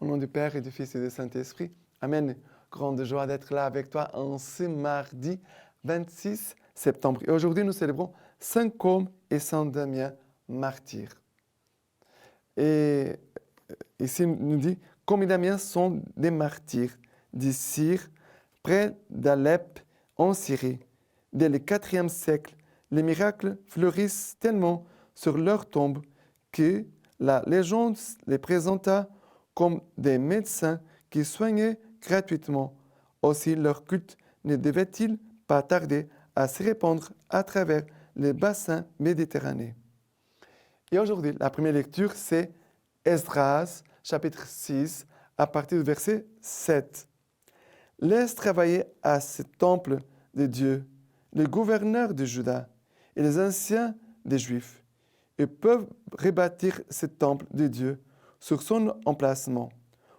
Au nom du Père et du Fils et du Saint-Esprit. Amen. Grande joie d'être là avec toi en ce mardi 26 septembre. Et aujourd'hui, nous célébrons Saint Côme et Saint Damien, martyrs. Et ici, il nous dit, Côme et Damien sont des martyrs d'Issyre, près d'Alep, en Syrie. Dès le IVe siècle, les miracles fleurissent tellement sur leur tombe que la légende les présenta comme des médecins qui soignaient gratuitement. Aussi, leur culte ne devait-il pas tarder à se répandre à travers les bassins méditerranéens. Et aujourd'hui, la première lecture, c'est Esdras, chapitre 6, à partir du verset 7. Laisse travailler à ce temple de Dieu les gouverneurs de Juda et les anciens des Juifs. Ils peuvent rebâtir ce temple de Dieu sur son emplacement.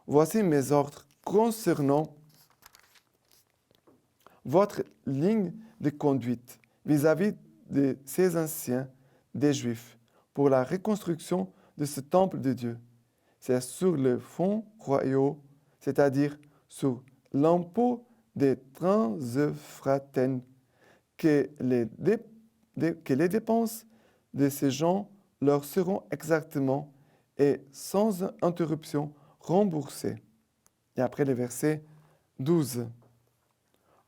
Voici mes ordres concernant votre ligne de conduite vis-à-vis de ces anciens des Juifs pour la reconstruction de ce temple de Dieu. C'est sur le fonds royaux, c'est-à-dire sur l'impôt des transeuphrataines, que les dépenses de ces gens leur seront exactement et sans interruption remboursées. Et après le verset 12.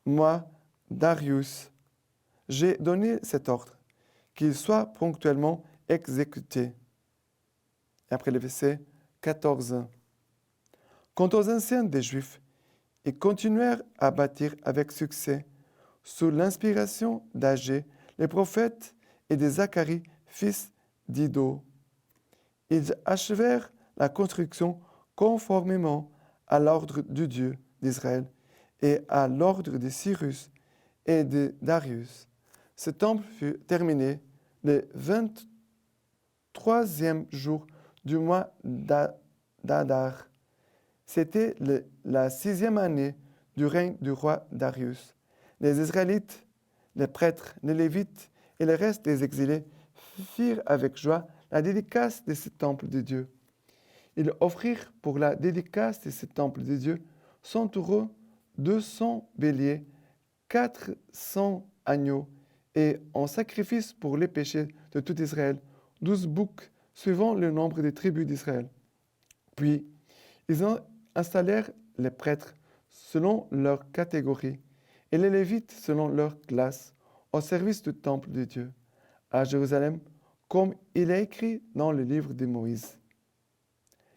Moi, Darius, j'ai donné cet ordre, qu'il soit ponctuellement exécuté. Et après le verset 14. Quant aux anciens des Juifs, ils continuèrent à bâtir avec succès sous l'inspiration d'Agé, les prophètes, et de Zacharie, fils d'Ido. Ils achevèrent la construction conformément à l'ordre du Dieu d'Israël et à l'ordre de Cyrus et de Darius. Ce temple fut terminé le 23e jour du mois d'Adar. C'était la 6e année du règne du roi Darius. Les Israélites, les prêtres, les Lévites et le reste des exilés firent avec joie la dédicace de ce temple de Dieu. Ils offrirent pour la dédicace de ce temple de Dieu 100 taureaux, 200 béliers, 400 agneaux et en sacrifice pour les péchés de tout Israël, 12 boucs suivant le nombre des tribus d'Israël. Puis, ils installèrent les prêtres selon leur catégorie et les Lévites selon leur classe au service du temple de Dieu à Jérusalem, comme il est écrit dans le livre de Moïse.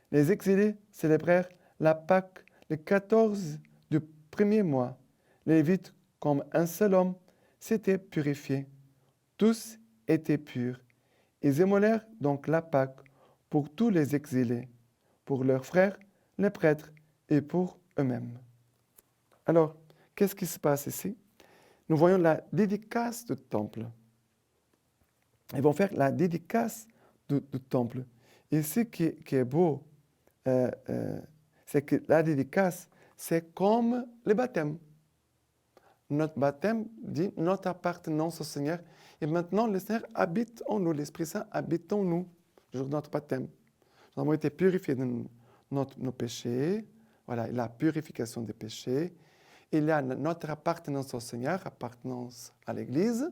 Les exilés célébrèrent la Pâque le 14 du premier mois. Les Lévites, comme un seul homme, s'étaient purifiés. Tous étaient purs. Ils immolèrent donc la Pâque pour tous les exilés, pour leurs frères, les prêtres, et pour eux-mêmes. Alors, qu'est-ce qui se passe ici? Nous voyons la dédicace du temple. Ils vont faire la dédicace du temple. Et ce qui est beau, c'est que la dédicace, c'est comme le baptême. Notre baptême dit notre appartenance au Seigneur. Et maintenant, le Seigneur habite en nous, l'Esprit Saint habite en nous, le jour de notre baptême. Nous avons été purifiés de nos péchés. Voilà, la purification des péchés. Il y a notre appartenance au Seigneur, appartenance à l'Église.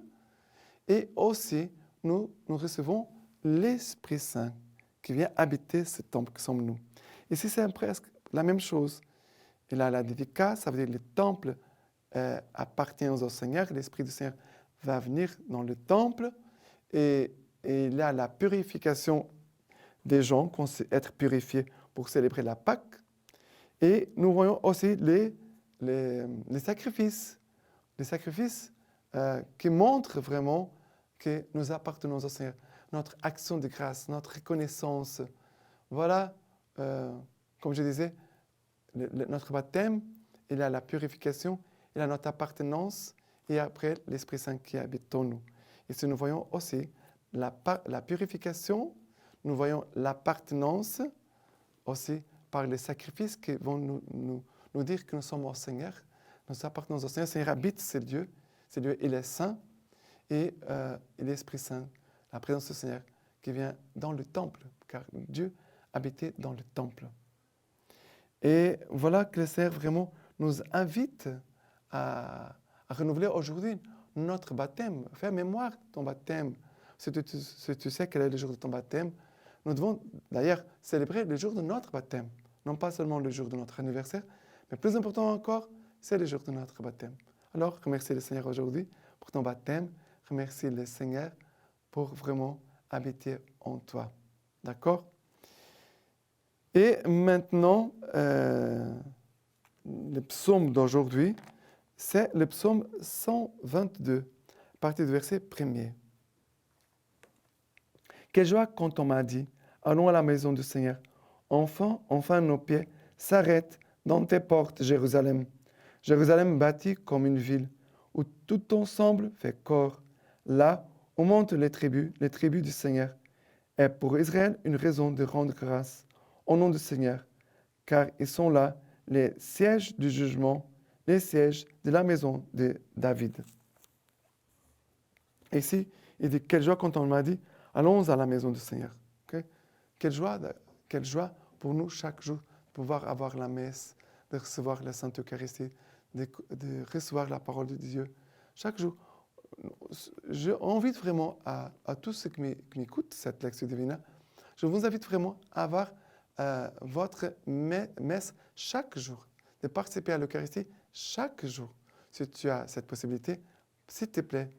Et aussi, nous recevons l'Esprit Saint qui vient habiter ce temple que sommes nous. Ici, c'est presque la même chose. Il a la dédicace, ça veut dire le temple appartient au Seigneur. L'Esprit du Seigneur va venir dans le temple et il y a la purification des gens qui vont être purifiés pour célébrer la Pâque. Et nous voyons aussi les sacrifices. Les sacrifices qui montrent vraiment que nous appartenons au Seigneur. Notre action de grâce, notre reconnaissance. Voilà, comme je disais, notre baptême, il a la purification, il a notre appartenance et après l'Esprit Saint qui habite en nous. Et si nous voyons aussi la purification, nous voyons l'appartenance aussi par les sacrifices qui vont nous dire que nous sommes au Seigneur. Nous appartenons au Seigneur. Le Seigneur habite, c'est Dieu, il est saint. Et l'Esprit Saint, la présence du Seigneur qui vient dans le temple, car Dieu habitait dans le temple. Et voilà que le Seigneur vraiment nous invite à renouveler aujourd'hui notre baptême. Fais mémoire de ton baptême. Si tu sais quel est le jour de ton baptême, nous devons d'ailleurs célébrer le jour de notre baptême. Non pas seulement le jour de notre anniversaire, mais plus important encore, c'est le jour de notre baptême. Alors, remercie le Seigneur aujourd'hui pour ton baptême. Remercie le Seigneur pour vraiment habiter en toi. D'accord? Et maintenant, le psaume d'aujourd'hui, c'est le psaume 122, à partir du verset 1er. Quelle joie quand on m'a dit, allons à la maison du Seigneur. Enfin nos pieds s'arrêtent dans tes portes, Jérusalem. Jérusalem bâtie comme une ville, où tout ensemble fait corps. Là où montent les tribus du Seigneur. Et pour Israël, une raison de rendre grâce au nom du Seigneur, car ils sont là, les sièges du jugement, les sièges de la maison de David. Et ici, il dit, quelle joie quand on m'a dit, allons à la maison du Seigneur. Okay? Quelle joie pour nous chaque jour de pouvoir avoir la messe, de recevoir la Sainte Eucharistie, de recevoir la parole de Dieu. Chaque jour, je invite vraiment à tous ceux qui m'écoutent cette lecture divine, je vous invite vraiment à avoir votre messe chaque jour, de participer à l'Eucharistie chaque jour. Si tu as cette possibilité, s'il te plaît,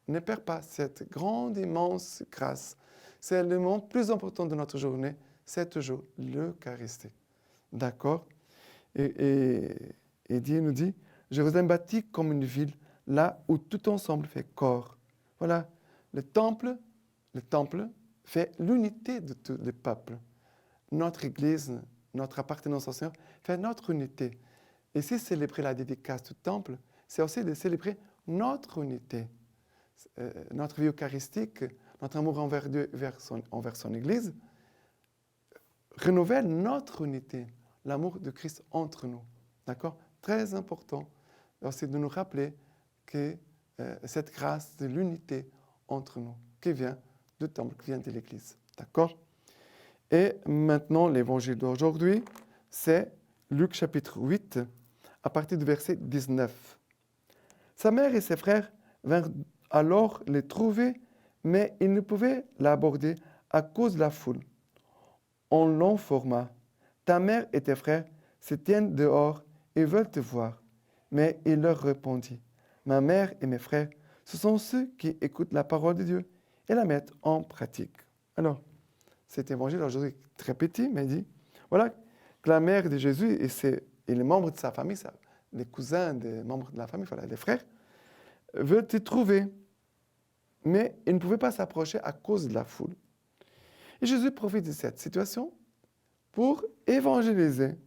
ne perds pas cette grande, immense grâce. C'est le moment le plus important de notre journée, c'est toujours l'Eucharistie. D'accord? Et Dieu nous dit, Jérusalem bâtie comme une ville, là où tout ensemble fait corps. Voilà, le temple fait l'unité de tout le peuple. Notre Église, notre appartenance au Seigneur, fait notre unité. Et si célébrer la dédicace du temple, c'est aussi de célébrer notre unité. Notre vie eucharistique, notre amour envers Dieu, envers son Église, renouvelle notre unité, l'amour de Christ entre nous. D'accord? Très important aussi de nous rappeler que cette grâce de l'unité entre nous, qui vient du temple, qui vient de l'Église. D'accord? Et maintenant, l'évangile d'aujourd'hui, c'est Luc chapitre 8, à partir du verset 19. Sa mère et ses frères vinrent alors les trouver, mais ils ne pouvaient l'aborder à cause de la foule. On l'informa. Ta mère et tes frères se tiennent dehors et veulent te voir. Mais il leur répondit, ma mère et mes frères, ce sont ceux qui écoutent la parole de Dieu et la mettent en pratique. Alors, cet évangile aujourd'hui est très petit, mais il dit, voilà, que la mère de Jésus et les membres de sa famille, les cousins des membres de la famille, voilà, les frères, veulent te trouver. Mais ils ne pouvaient pas s'approcher à cause de la foule. Et Jésus profite de cette situation pour évangéliser,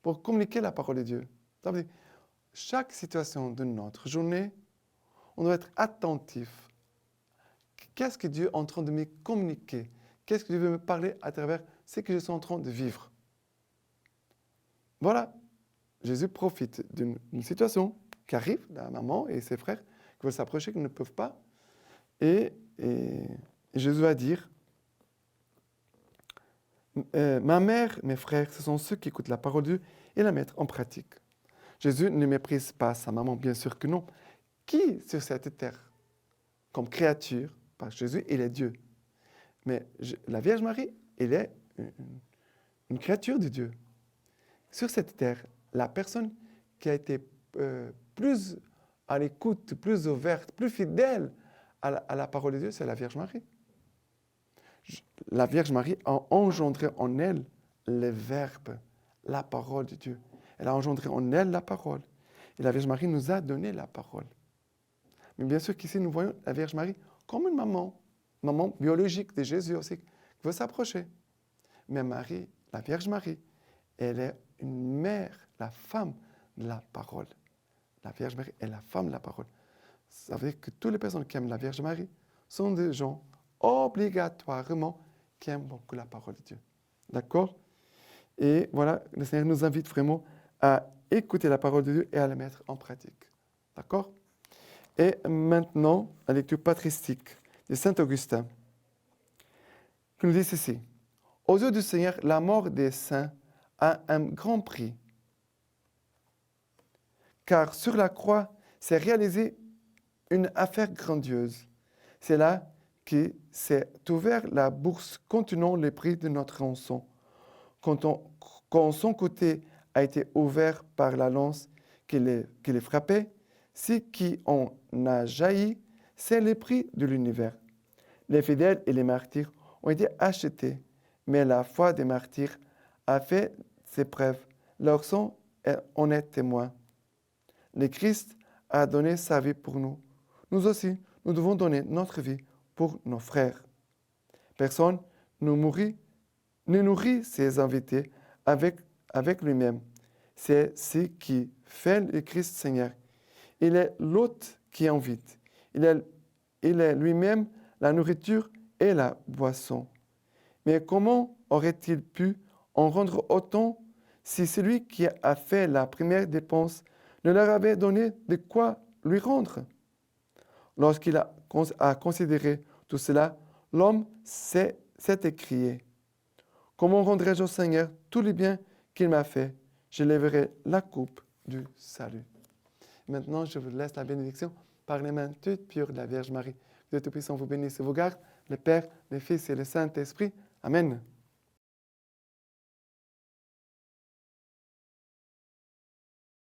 pour communiquer la parole de Dieu. Donc, chaque situation de notre journée, on doit être attentif. Qu'est-ce que Dieu est en train de me communiquer? Qu'est-ce que Dieu veut me parler à travers ce que je suis en train de vivre? Voilà, Jésus profite d'une situation qui arrive, la maman et ses frères qui veulent s'approcher, qui ne peuvent pas. Et Jésus va dire, ma mère, mes frères, ce sont ceux qui écoutent la parole de Dieu et la mettent en pratique. Jésus ne méprise pas sa maman, bien sûr que non. Qui sur cette terre, comme créature, parce que Jésus, il est Dieu. Mais la Vierge Marie, elle est une créature de Dieu. Sur cette terre, la personne qui a été plus à l'écoute, plus ouverte, plus fidèle à la parole de Dieu, c'est la Vierge Marie. La Vierge Marie a engendré en elle le Verbe, la parole de Dieu. Elle a engendré en elle la parole. Et la Vierge Marie nous a donné la parole. Mais bien sûr qu'ici, nous voyons la Vierge Marie comme une maman biologique de Jésus aussi, qui veut s'approcher. Mais Marie, la Vierge Marie, elle est une mère, la femme de la parole. La Vierge Marie est la femme de la parole. Ça veut dire que toutes les personnes qui aiment la Vierge Marie sont des gens obligatoirement qui aiment beaucoup la parole de Dieu. D'accord? Et voilà, le Seigneur nous invite vraiment à écouter la parole de Dieu et à la mettre en pratique. D'accord? Et maintenant, la lecture patristique de Saint Augustin, qui nous dit ceci. Aux yeux du Seigneur, la mort des saints à un grand prix. Car sur la croix s'est réalisée une affaire grandiose. C'est là que s'est ouverte la bourse contenant le prix de notre rançon. Quand son côté a été ouvert par la lance qui les frappait, ce qui en a jailli, c'est le prix de l'univers. Les fidèles et les martyrs ont été achetés, mais la foi des martyrs a fait ses preuves. Leur sang en est témoin. Le Christ a donné sa vie pour nous. Nous aussi, nous devons donner notre vie pour nos frères. Personne ne nourrit ses invités avec lui-même. C'est ce qui fait le Christ Seigneur. Il est l'hôte qui invite. Il est lui-même la nourriture et la boisson. Mais comment aurait-il pu en rendre autant si celui qui a fait la première dépense ne leur avait donné de quoi lui rendre? Lorsqu'il a considéré tout cela, l'homme s'est écrié: comment rendrai-je au Seigneur tout le bien qu'il m'a fait? Je lèverai la coupe du salut. Maintenant, je vous laisse la bénédiction par les mains toutes pures de la Vierge Marie. Dieu Tout-Puissant vous bénisse et vous garde, le Père, le Fils et le Saint-Esprit. Amen.